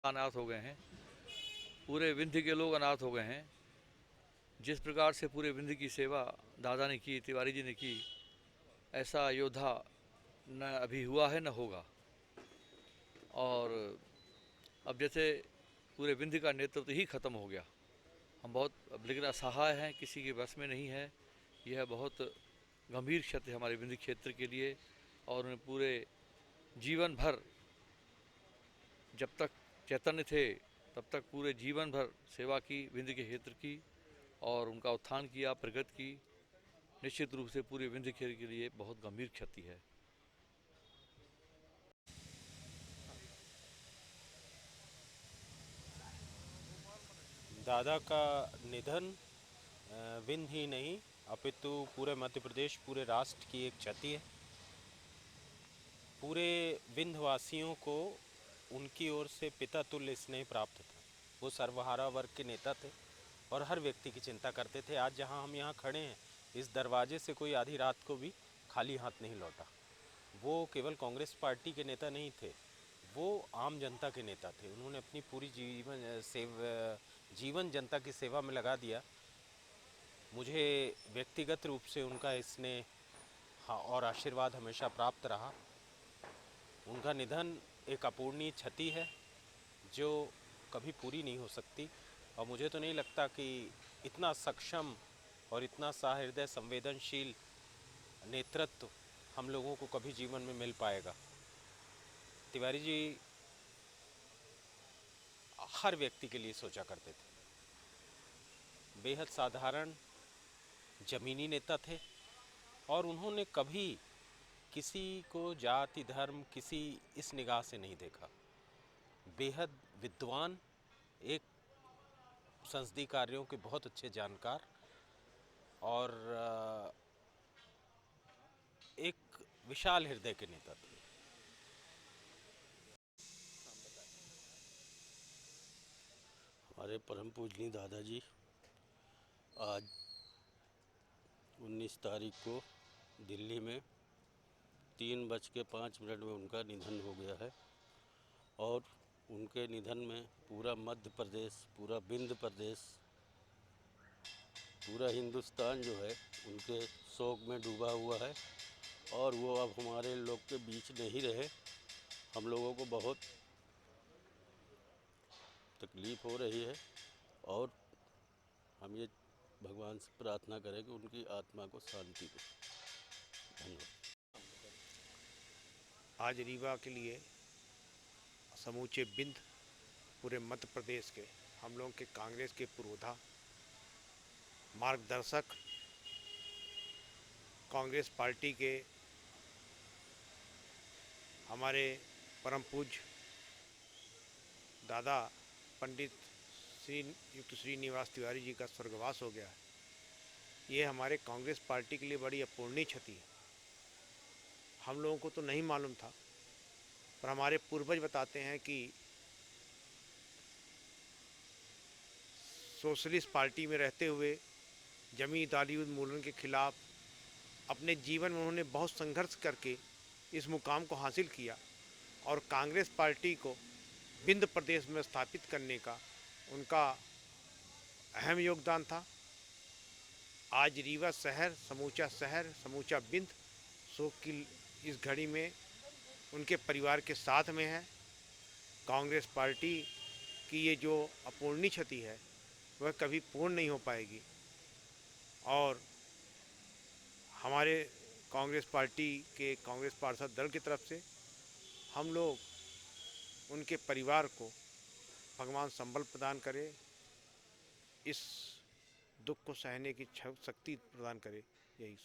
अनाथ हो गए हैं, पूरे विंध्य के लोग अनाथ हो गए हैं। जिस प्रकार से पूरे विंध्य की सेवा दादा ने की, तिवारी जी ने की, ऐसा योद्धा न अभी हुआ है न होगा। और अब जैसे पूरे विंध्य का नेतृत्व ही खत्म हो गया, हम बहुत अब लेकिन असहाय हैं, किसी के बस में नहीं है। यह बहुत गंभीर क्षति है हमारे विंध्य क्षेत्र के लिए। और उन्हें पूरे जीवन भर, जब तक चैतन्य थे तब तक पूरे जीवन भर सेवा की विंध्य के क्षेत्र की, और उनका उत्थान किया, प्रगति की। निश्चित रूप से पूरे विंध्य क्षेत्र के लिए बहुत गंभीर क्षति है। दादा का निधन विंध्य ही नहीं अपितु पूरे मध्य प्रदेश, पूरे राष्ट्र की एक क्षति है। पूरे विंध्यवासियों को उनकी ओर से पिता तुल्य स्नेह प्राप्त था। वो सर्वहारा वर्ग के नेता थे और हर व्यक्ति की चिंता करते थे। आज जहाँ हम यहाँ खड़े हैं, इस दरवाजे से कोई आधी रात को भी खाली हाथ नहीं लौटा। वो केवल कांग्रेस पार्टी के नेता नहीं थे, वो आम जनता के नेता थे। उन्होंने अपनी पूरी जीवन जनता की सेवा में लगा दिया। मुझे व्यक्तिगत रूप से उनका स्नेह, हाँ, और आशीर्वाद हमेशा प्राप्त रहा। उनका निधन एक अपूर्णीय क्षति है जो कभी पूरी नहीं हो सकती। और मुझे तो नहीं लगता कि इतना सक्षम और इतना सहृदय संवेदनशील नेतृत्व हम लोगों को कभी जीवन में मिल पाएगा। तिवारी जी हर व्यक्ति के लिए सोचा करते थे। बेहद साधारण जमीनी नेता थे और उन्होंने कभी किसी को जाति धर्म किसी इस निगाह से नहीं देखा। बेहद विद्वान, एक संसदीय कार्यों के बहुत अच्छे जानकार और एक विशाल हृदय के नेता थे। हमारे परम पूजनीय दादाजी आज 19 तारीख को दिल्ली में 3:05 में उनका निधन हो गया है। और उनके निधन में पूरा मध्य प्रदेश, पूरा विंध्य प्रदेश, पूरा हिंदुस्तान जो है उनके शोक में डूबा हुआ है। और वो अब हमारे लोग के बीच नहीं रहे। हम लोगों को बहुत तकलीफ़ हो रही है और हम ये भगवान से प्रार्थना करें कि उनकी आत्मा को शांति दे। धन्यवाद। आज रीवा के लिए समूचे बिंद, पूरे मध्य प्रदेश के हम लोगों के कांग्रेस के पुरोधा, मार्गदर्शक, कांग्रेस पार्टी के हमारे परम पूज्य दादा पंडित युक्त श्रीनिवास तिवारी जी का स्वर्गवास हो गया है। ये हमारे कांग्रेस पार्टी के लिए बड़ी अपूर्णीय क्षति है। हम लोगों को तो नहीं मालूम था, पर हमारे पूर्वज बताते हैं कि सोशलिस्ट पार्टी में रहते हुए जमींदारी उन्मूलन के खिलाफ अपने जीवन में उन्होंने बहुत संघर्ष करके इस मुकाम को हासिल किया और कांग्रेस पार्टी को विंध्य प्रदेश में स्थापित करने का उनका अहम योगदान था। आज रीवा शहर, समूचा विंध्य शोक की इस घड़ी में उनके परिवार के साथ में है। कांग्रेस पार्टी की ये जो अपूर्णीय क्षति है वह कभी पूर्ण नहीं हो पाएगी। और हमारे कांग्रेस पार्टी के कांग्रेस पार्षद दल की तरफ से हम लोग उनके परिवार को भगवान संबल प्रदान करे, इस दुख को सहने की शक्ति प्रदान करे। यही